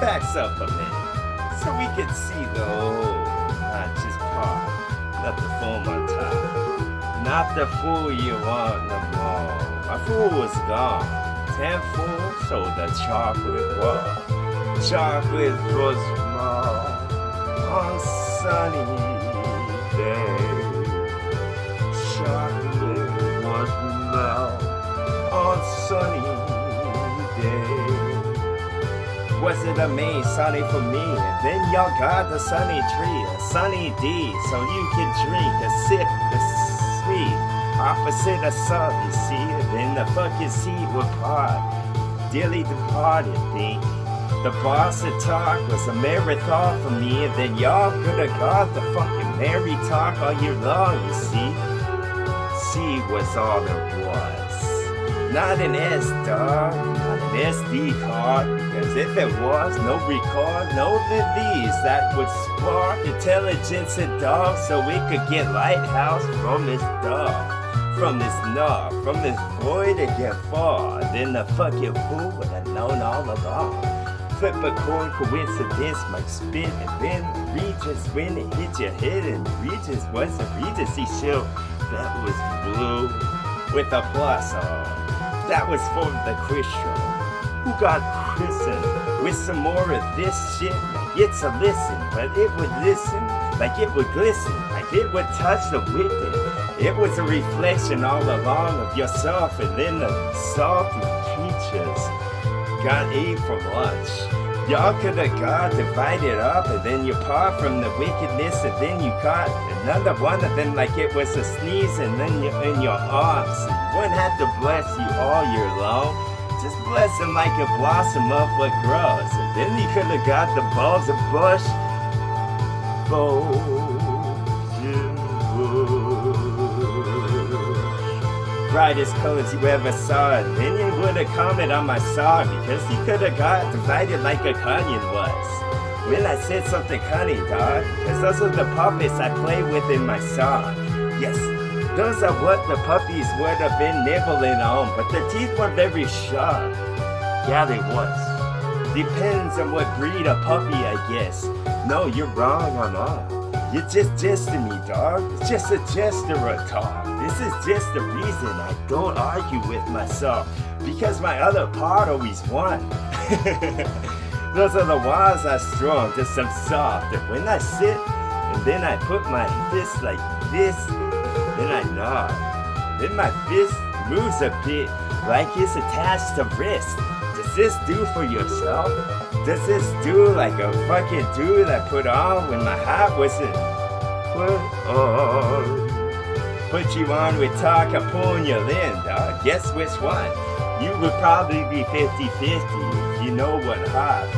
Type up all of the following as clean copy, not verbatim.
backs up a minute so we can see the whole, not just part, not the foam on top. Not the fool you want no more. My fool was gone. 10 fool, so the chocolate was. Chocolate was small on sunny day. Chocolate was melt on sunny day. Was it a May sunny for me? And then y'all got the sunny tree, a sunny D, so you can drink a sip the sweet opposite of sun, you see. And then the fucking seed would part, dearly departed, think. The boss of talk was a marathon for me, and then y'all could have got the fucking merry talk all year long, you see. C was all there was. Not an S, dog, not an SD card, because if it was, no record, no VVs that would spark intelligence in dog, so we could get lighthouse from this dog, from this knob, from this void to get far. Then the fucking fool would have known all along. Flip a coin, coincidence might spin, and then Regents when it hit your head, and Regents was a Regency show that was blue with a plus on. That was for the Christian who got christened with some more of this shit. Like it's a listen, but it would listen like it would glisten, like it would touch the wicked. It was a reflection all along of yourself, and then the salty peaches got ate for lunch. Y'all could have got divided up, and then you part from the wickedness, and then you caught another one of them like it was a sneeze, and then you're in your arms. And wouldn't have to bless you all year long. Just bless him like a blossom of what grows. And then you could have got the balls of bush. Brightest colors you ever saw, and then you would have commented on my song, because you could have got divided like a Kanyan was. When I said something cunning, dog, because those are the puppets I play with in my song. Yes, those are what the puppies would have been nibbling on, but their teeth were very sharp. Yeah, they was. Depends on what breed of puppy, I guess. No, you're wrong on all. You're just jesting me, dog. It's just a gesture of talk. This is just the reason I don't argue with myself, because my other part always won. Those are the walls I strong, just some soft. And when I sit, and then I put my fist like this, then I nod. Then my fist moves a bit, like it's attached to wrist. Does this do for yourself? Does this do like a fucking dude I put on when my heart wasn't put on? Put you on with talk, I pull you in, dog. Guess which one? You would probably be 50-50 if you know what half.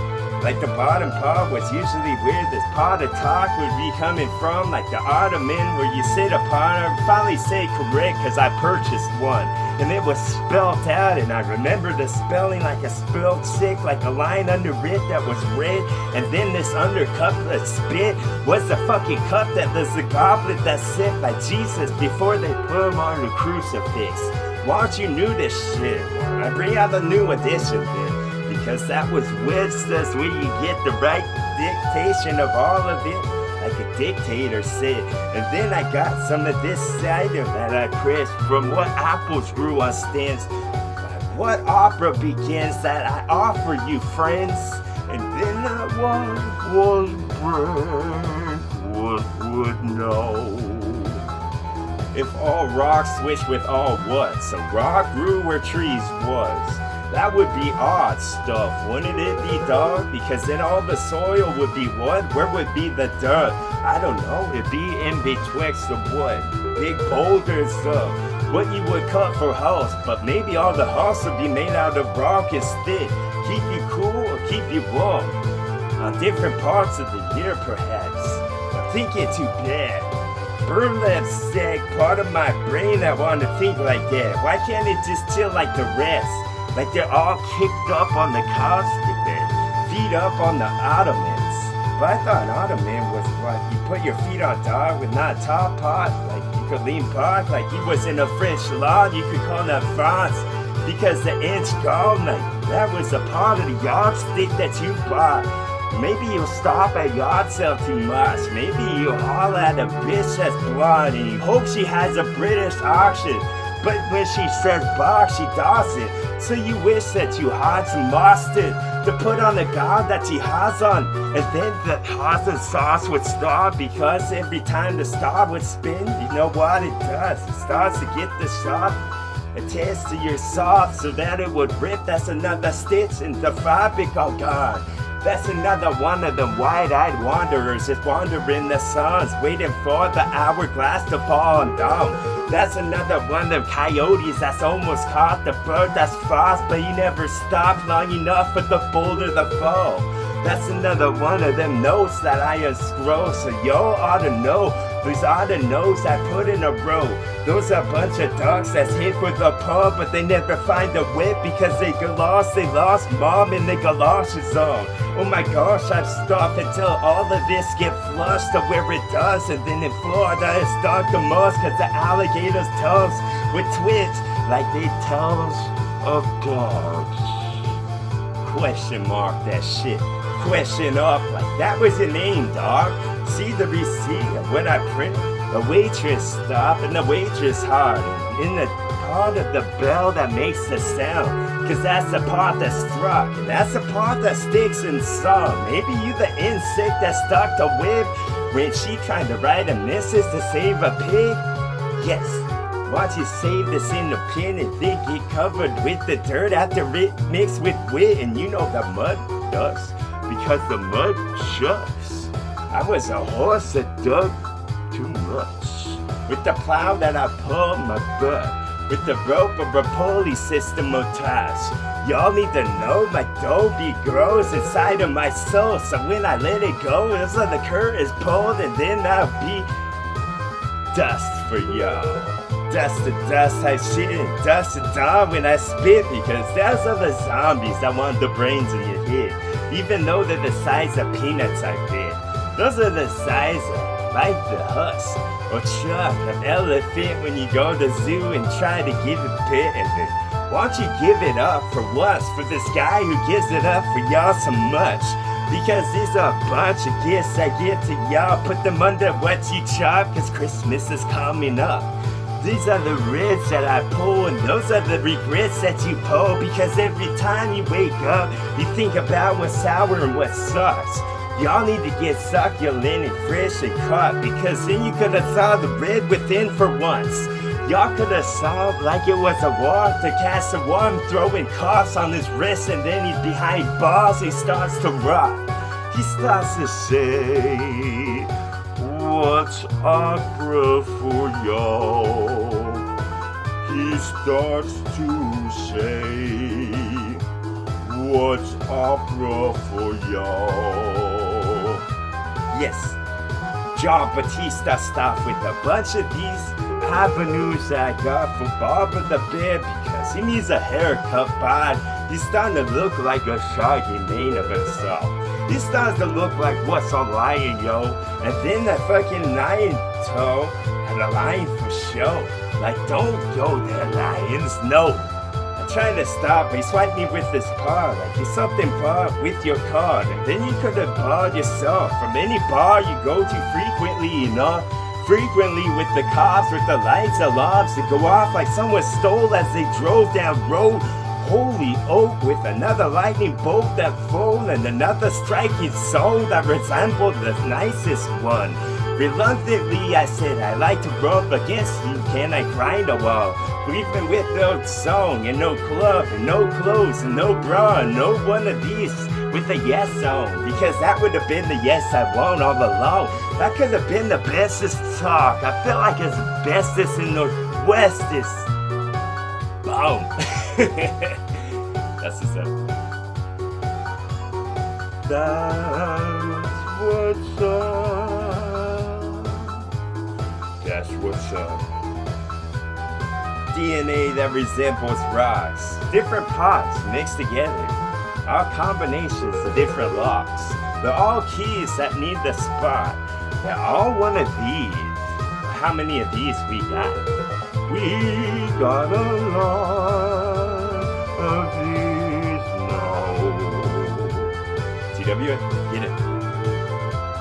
Like the bottom part was usually where this part of talk would be coming from, like the ottoman where you sit upon it. Finally say correct, cause I purchased one, and it was spelled out, and I remember the spelling like a spelled sick, like a line under it that was red, and then this under cup that spit was the fucking cup that was the goblet that sent by Jesus before they put him on the crucifix. Once you knew this shit, I bring out the new edition then. Because that was Webster's where you get the right dictation of all of it, like a dictator said. And then I got some of this cider that I pressed from what apples grew on stems. What opera begins that I offer you, friends? And then that one was bread, what would know? If all rocks switched with all what? So rock grew where trees was. That would be odd stuff, wouldn't it be, dog? Because then all the soil would be what? Where would be the dirt? I don't know. It'd be in betwixt the what? Big boulders of what you would cut for house. But maybe all the house would be made out of rock instead. Keep you cool or keep you warm. On different parts of the year, perhaps. I'm thinking too bad. Burlap sack, part of my brain that want to think like that. Why can't it just chill like the rest? Like they're all kicked up on the couch bed, feet up on the ottomans. But I thought ottoman was what? You put your feet on top with not top part, like you could lean back, like he was in a French law, you could call that France, because the inch gone like That was a part of the yardstick that you bought. Maybe you stop at yard sale too much. Maybe you haul at a bitch that's blonde and you hope she has a British accent. But when she says box, she doesn't. So you wish that you had some mustard to put on the guard that she has on. And then the hot sauce would start, because every time the star would spin, you know what it does? It starts to get the sharp attached to your soft so that it would rip. That's another stitch in the fabric all gone. That's another one of them wide-eyed wanderers that wander in the suns, waiting for the hourglass to fall on down. That's another one of them coyotes that's almost caught the bird that's fast, but he never stopped long enough for the boulder to fall. That's another one of them notes that I unscroll, so yo ought to know. These are the notes I put in a row. Those are a bunch of ducks that's hit for the pub, but they never find the whip because they got lost. They lost mom in the galoshes on. Oh my gosh, I've stopped until all of this get flushed to where it does. And then in Florida it's dark the most cause the alligators' tongues would twitch like they tongues of dogs. Question mark that shit. Question up like that was your name, dog. See the receipt of what I print. The waitress stopped and the waitress hard. In the part of the bell that makes the sound, cause that's the part that struck, and that's the part that sticks in some. Maybe you the insect that stuck the whip when she tried to write a missus to save a pig. Yes, watch you save this in the pen and they get covered with the dirt after it mixed with wit, and you know the mud does, because the mud chucks. I was a horse that dug too much. With the plow that I pulled my butt, with the rope of a pulley system attached. Y'all need to know my doughy grows inside of my soul, so when I let it go, it's like the current is pulled, and then I'll be dust for y'all. Dust to dust type shit, and dust to dawn when I spit, because those are the zombies that want the brains in your head, even though they're the size of peanuts I bit. Those are the size of like the husk or chuck of elephant when you go to the zoo and try to give it a bit of it. Why don't you give it up for once for this guy who gives it up for y'all so much? Because these are a bunch of gifts I give to y'all. Put them under what you chop, cause Christmas is coming up. These are the reds that I pull, and those are the regrets that you pull, because every time you wake up, you think about what's sour and what sucks. Y'all need to get succulent and fresh and cut, because then you could have saw the red within for once. Y'all could have saw like it was a war to cast a one throwing coughs on his wrist, and then he's behind bars, he starts to rock. He starts to say, what's opera for y'all? He starts to say, what's opera for y'all? Yes, John Batista stuff with a bunch of these avenues that I got from Barbara the Bear, because he needs a haircut, bud. He's starting to look like a shaggy man of himself. He starts to look like what's a lion, yo. And then that fucking lion toe had a lion for show. Like, don't go there, lions, no. I'm trying to stop, but he swiped me with this card, like it's something bought with your card. And then you could have bought yourself from any bar you go to frequently enough. Frequently with the cops, with the lights, alarms that go off like someone stole as they drove down road. Holy oak with another lightning bolt that fold, and another striking soul that resembled the nicest one. Reluctantly I said I like to rub against you, can I grind a wall? Even with no song and no club and no clothes and no bra and no one of these with a yes on, because that would have been the yes I want all along. That could have been the bestest talk. I feel like it's the bestest in the westest. Boom. That's what's up. That's what's up. That's what's up. DNA that resembles rocks. Different parts mixed together. All combinations of different locks. They're all keys that need the spot. They're all one of these. How many of these we got? We got a lot of these TWA, get it.